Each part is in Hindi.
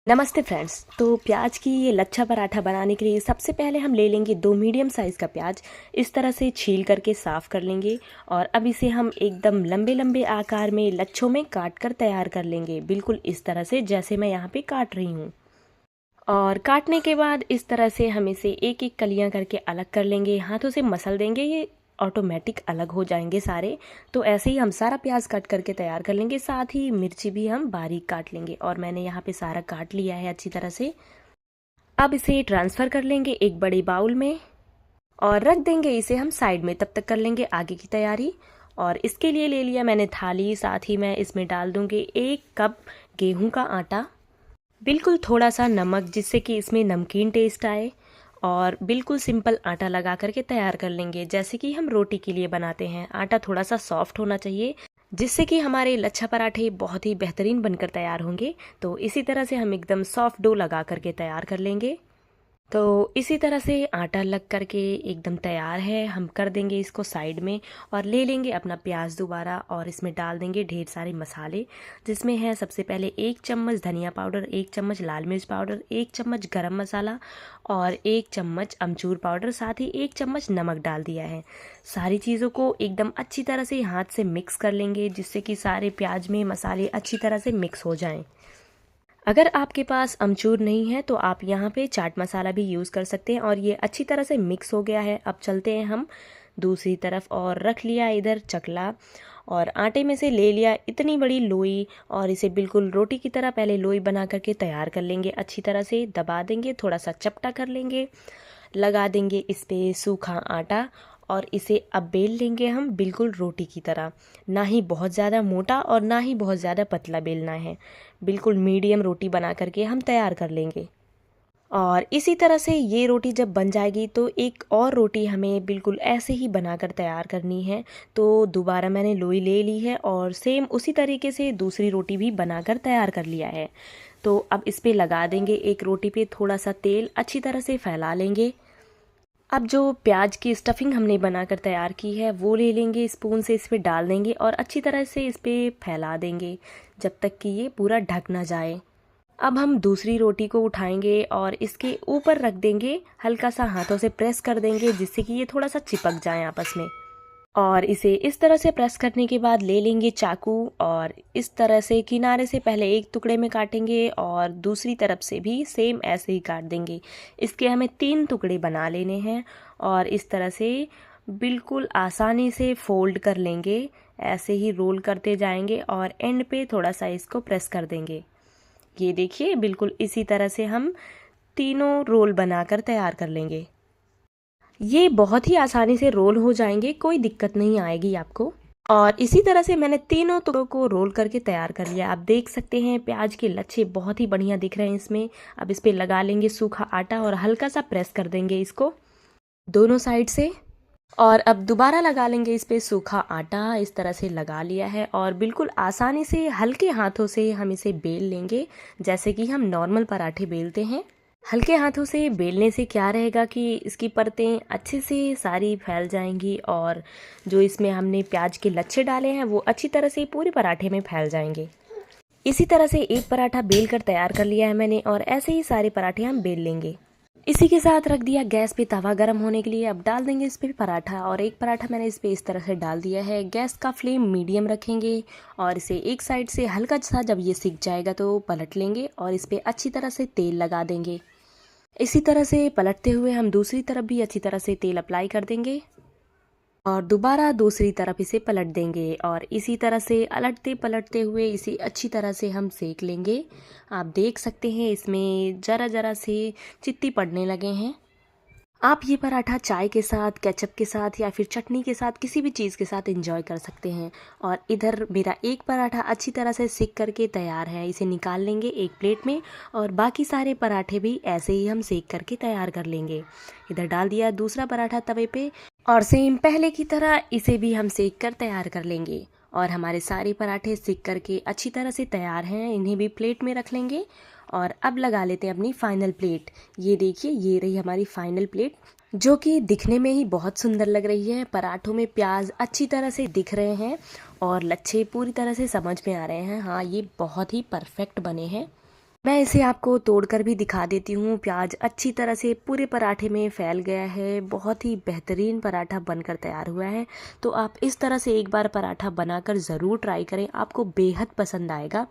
नमस्ते फ्रेंड्स। तो प्याज की ये लच्छा पराठा बनाने के लिए सबसे पहले हम ले लेंगे 2 मीडियम साइज़ का प्याज। इस तरह से छील करके साफ़ कर लेंगे और अब इसे हम एकदम लंबे लंबे आकार में लच्छों में काट कर तैयार कर लेंगे, बिल्कुल इस तरह से जैसे मैं यहाँ पे काट रही हूँ। और काटने के बाद इस तरह से हम इसे एक एक कलियां करके अलग कर लेंगे, हाथों से मसल देंगे, ये ऑटोमेटिक अलग हो जाएंगे सारे। तो ऐसे ही हम सारा प्याज काट करके तैयार कर लेंगे, साथ ही मिर्ची भी हम बारीक काट लेंगे और मैंने यहाँ पे सारा काट लिया है अच्छी तरह से। अब इसे ट्रांसफ़र कर लेंगे एक बड़े बाउल में और रख देंगे इसे हम साइड में, तब तक कर लेंगे आगे की तैयारी। और इसके लिए ले लिया मैंने थाली, साथ ही मैं इसमें डाल दूंगी 1 कप गेहूं का आटा, बिल्कुल थोड़ा सा नमक जिससे कि इसमें नमकीन टेस्ट आए, और बिल्कुल सिंपल आटा लगा करके तैयार कर लेंगे जैसे कि हम रोटी के लिए बनाते हैं। आटा थोड़ा सा सॉफ्ट होना चाहिए जिससे कि हमारे लच्छा पराठे बहुत ही बेहतरीन बनकर तैयार होंगे। तो इसी तरह से हम एकदम सॉफ्ट डो लगा करके तैयार कर लेंगे। तो इसी तरह से आटा लग करके एकदम तैयार है, हम कर देंगे इसको साइड में और ले लेंगे अपना प्याज दोबारा और इसमें डाल देंगे ढेर सारे मसाले, जिसमें है सबसे पहले 1 चम्मच धनिया पाउडर, 1 चम्मच लाल मिर्च पाउडर, 1 चम्मच गरम मसाला और 1 चम्मच अमचूर पाउडर, साथ ही 1 चम्मच नमक डाल दिया है। सारी चीज़ों को एकदम अच्छी तरह से हाथ से मिक्स कर लेंगे जिससे कि सारे प्याज में मसाले अच्छी तरह से मिक्स हो जाएं। अगर आपके पास अमचूर नहीं है तो आप यहाँ पे चाट मसाला भी यूज़ कर सकते हैं। और ये अच्छी तरह से मिक्स हो गया है। अब चलते हैं हम दूसरी तरफ और रख लिया इधर चकला और आटे में से ले लिया इतनी बड़ी लोई और इसे बिल्कुल रोटी की तरह पहले लोई बना करके तैयार कर लेंगे। अच्छी तरह से दबा देंगे, थोड़ा सा चपटा कर लेंगे, लगा देंगे इस पे सूखा आटा और इसे अब बेल लेंगे हम बिल्कुल रोटी की तरह। ना ही बहुत ज़्यादा मोटा और ना ही बहुत ज़्यादा पतला बेलना है, बिल्कुल मीडियम रोटी बना करके हम तैयार कर लेंगे। और इसी तरह से ये रोटी जब बन जाएगी तो एक और रोटी हमें बिल्कुल ऐसे ही बनाकर तैयार करनी है। तो दोबारा मैंने लोई ले ली है और सेम उसी तरीके से दूसरी रोटी भी बनाकर तैयार कर लिया है। तो अब इस पे लगा देंगे एक रोटी पे थोड़ा सा तेल, अच्छी तरह से फैला लेंगे। अब जो प्याज की स्टफिंग हमने बनाकर तैयार की है वो ले लेंगे, स्पून से इस पे डाल देंगे और अच्छी तरह से इस पे फैला देंगे जब तक कि ये पूरा ढक ना जाए। अब हम दूसरी रोटी को उठाएंगे और इसके ऊपर रख देंगे, हल्का सा हाथों से प्रेस कर देंगे जिससे कि ये थोड़ा सा चिपक जाए आपस में। और इसे इस तरह से प्रेस करने के बाद ले लेंगे चाकू और इस तरह से किनारे से पहले एक टुकड़े में काटेंगे और दूसरी तरफ से भी सेम ऐसे ही काट देंगे। इसके हमें 3 टुकड़े बना लेने हैं और इस तरह से बिल्कुल आसानी से फोल्ड कर लेंगे, ऐसे ही रोल करते जाएंगे और एंड पे थोड़ा सा इसको प्रेस कर देंगे। ये देखिए बिल्कुल इसी तरह से हम तीनों रोल बनाकर तैयार कर लेंगे। ये बहुत ही आसानी से रोल हो जाएंगे, कोई दिक्कत नहीं आएगी आपको। और इसी तरह से मैंने तीनों टुकड़ों को रोल करके तैयार कर लिया। आप देख सकते हैं प्याज के लच्छे बहुत ही बढ़िया दिख रहे हैं इसमें। अब इस पे लगा लेंगे सूखा आटा और हल्का सा प्रेस कर देंगे इसको दोनों साइड से। और अब दोबारा लगा लेंगे इस पे सूखा आटा, इस तरह से लगा लिया है और बिल्कुल आसानी से हल्के हाथों से हम इसे बेल लेंगे जैसे कि हम नॉर्मल पराठे बेलते हैं। हल्के हाथों से बेलने से क्या रहेगा कि इसकी परतें अच्छे से सारी फैल जाएंगी और जो इसमें हमने प्याज के लच्छे डाले हैं वो अच्छी तरह से पूरे पराठे में फैल जाएंगे। इसी तरह से एक पराठा बेल कर तैयार कर लिया है मैंने और ऐसे ही सारे पराठे हम बेल लेंगे। इसी के साथ रख दिया गैस पे तवा गरम होने के लिए। अब डाल देंगे इस पे पराठा और एक पराठा मैंने इस पे इस तरह से डाल दिया है। गैस का फ्लेम मीडियम रखेंगे और इसे एक साइड से हल्का सा जब ये सिक जाएगा तो पलट लेंगे और इस पे अच्छी तरह से तेल लगा देंगे। इसी तरह से पलटते हुए हम दूसरी तरफ भी अच्छी तरह से तेल अप्लाई कर देंगे और दोबारा दूसरी तरफ इसे पलट देंगे और इसी तरह से अलटते पलटते हुए इसे अच्छी तरह से हम सेक लेंगे। आप देख सकते हैं इसमें ज़रा ज़रा से चित्ती पड़ने लगे हैं। आप ये पराठा चाय के साथ, केचप के साथ या फिर चटनी के साथ, किसी भी चीज़ के साथ एंजॉय कर सकते हैं। और इधर मेरा एक पराठा अच्छी तरह से सिक करके तैयार है, इसे निकाल लेंगे एक प्लेट में और बाकी सारे पराठे भी ऐसे ही हम सेक करके तैयार कर लेंगे। इधर डाल दिया दूसरा पराठा तवे पे और सेम पहले की तरह इसे भी हम सेक कर तैयार कर लेंगे। और हमारे सारे पराठे सिक करके अच्छी तरह से तैयार हैं, इन्हें भी प्लेट में रख लेंगे। और अब लगा लेते हैं अपनी फाइनल प्लेट। ये देखिए, ये रही हमारी फाइनल प्लेट जो कि दिखने में ही बहुत सुंदर लग रही है। पराठों में प्याज अच्छी तरह से दिख रहे हैं और लच्छे पूरी तरह से समझ में आ रहे हैं। हाँ, ये बहुत ही परफेक्ट बने हैं। मैं इसे आपको तोड़कर भी दिखा देती हूँ। प्याज अच्छी तरह से पूरे पराठे में फैल गया है, बहुत ही बेहतरीन पराठा बनकर तैयार हुआ है। तो आप इस तरह से एक बार पराठा बनाकर ज़रूर ट्राई करें, आपको बेहद पसंद आएगा।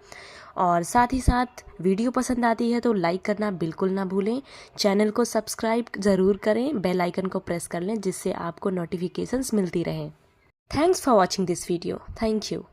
और साथ ही साथ वीडियो पसंद आती है तो लाइक करना बिल्कुल ना भूलें। चैनल को सब्सक्राइब ज़रूर करें, बेल आइकन को प्रेस कर लें जिससे आपको नोटिफिकेशंस मिलती रहें। Thanks for watching this video. Thank you.